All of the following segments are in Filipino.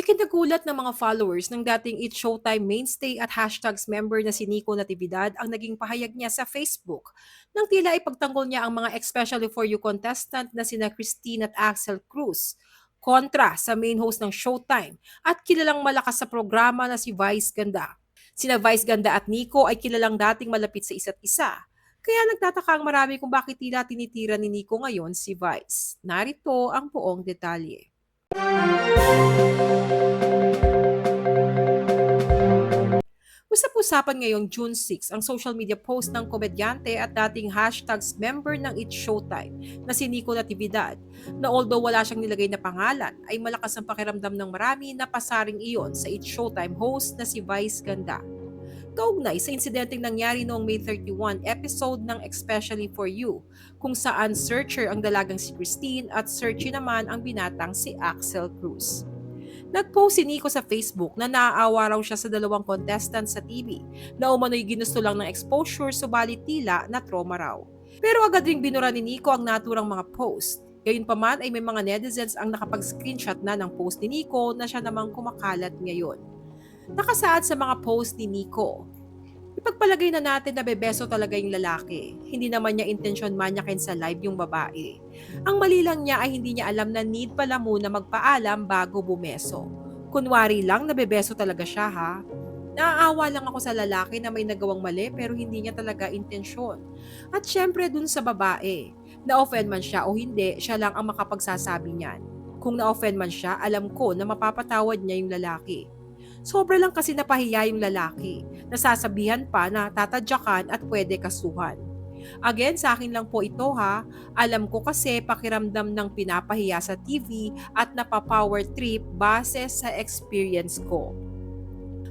Ikinagulat ng mga followers ng dating It's Showtime mainstay at hashtags member na si Nico Natividad ang naging pahayag niya sa Facebook nang tila ipagtanggol niya ang mga especially for you contestant na sina Christine at Axel Cruz kontra sa main host ng Showtime at kilalang malakas sa programa na si Vice Ganda. Sina Vice Ganda at Nico ay kilalang dating malapit sa isa't isa. Kaya nagtataka ang marami kung bakit tila tinitira ni Nico ngayon si Vice. Narito ang buong detalye. Usap-usapan ngayong June 6 ang social media post ng komedyante at dating hashtags member ng It's Showtime na si Nico Natividad na although wala siyang nilagay na pangalan ay malakas ang pakiramdam ng marami na pasaring iyon sa It's Showtime host na si Vice Ganda. Kaugnay sa insidenteng nangyari noong May 31 episode ng Especially for You kung saan searcher ang dalagang si Christine at searchy naman ang binatang si Axel Cruz. Nag-post si Nico sa Facebook na naaawa raw siya sa dalawang contestant sa TV na umano'y ginusto lang ng exposure subalit tila na trauma raw. Pero agad ring binura ni Nico ang naturang mga post. Gayunpaman ay may mga netizens ang nakapag-screenshot na ng post ni Nico na siya namang kumakalat ngayon. Nakasaad sa mga post ni Nico, ipagpalagay na natin na bebeso talaga yung lalaki. Hindi naman niya intensyon manyakin sa live yung babae. Ang mali lang niya ay hindi niya alam na need pala muna magpaalam bago bumeso. Kunwari lang na bebeso talaga siya ha. Naaawa lang ako sa lalaki na may nagawang mali pero hindi niya talaga intensyon. At syempre dun sa babae, na-offend man siya o hindi, siya lang ang makapagsasabi niyan. Kung na-offend man siya, alam ko na mapapatawad niya yung lalaki. Sobra lang kasi napahiya yung lalaki. Nasasabihan pa na tatadyakan at pwede kasuhan. Again, sa akin lang po ito ha. Alam ko kasi pakiramdam ng pinapahiya sa TV at napapower trip base sa experience ko.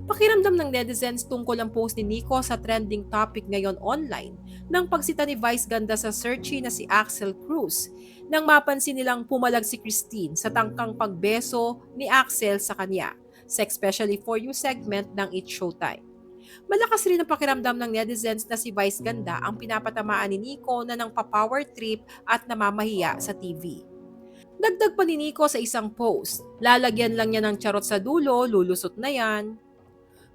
Pakiramdam ng netizens tungkol ang post ni Nico sa trending topic ngayon online nang pagsita ni Vice Ganda sa searchy na si Axel Cruz nang mapansin nilang pumalag si Christine sa tangkang pagbeso ni Axel sa kanya sa Especially For You segment ng It's Showtime. Malakas rin ang pakiramdam ng netizens na si Vice Ganda ang pinapatamaan ni Nico na ng pa-power trip at namamahiya sa TV. Dagdag pa ni Nico sa isang post, lalagyan lang niya ng charot sa dulo, lulusot na yan.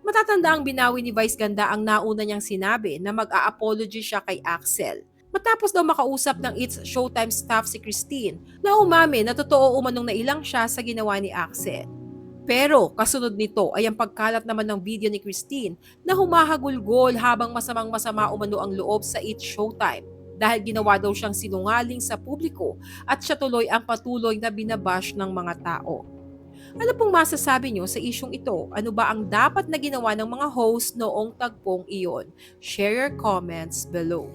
Matatanda ang binawi ni Vice Ganda ang nauna niyang sinabi na mag-a-apology siya kay Axel. Matapos daw makausap ng It's Showtime staff si Christine na umami na totoo umanong nailang siya sa ginawa ni Axel. Pero kasunod nito ay ang pagkalat naman ng video ni Christine na humahagulgol habang masamang-masama umano ang loob sa It's Showtime dahil ginawa daw siyang sinungaling sa publiko at siya tuloy ang patuloy na binabash ng mga tao. Ano pong masasabi nyo sa isyong ito? Ano ba ang dapat na ginawa ng mga host noong tagpong iyon? Share your comments below.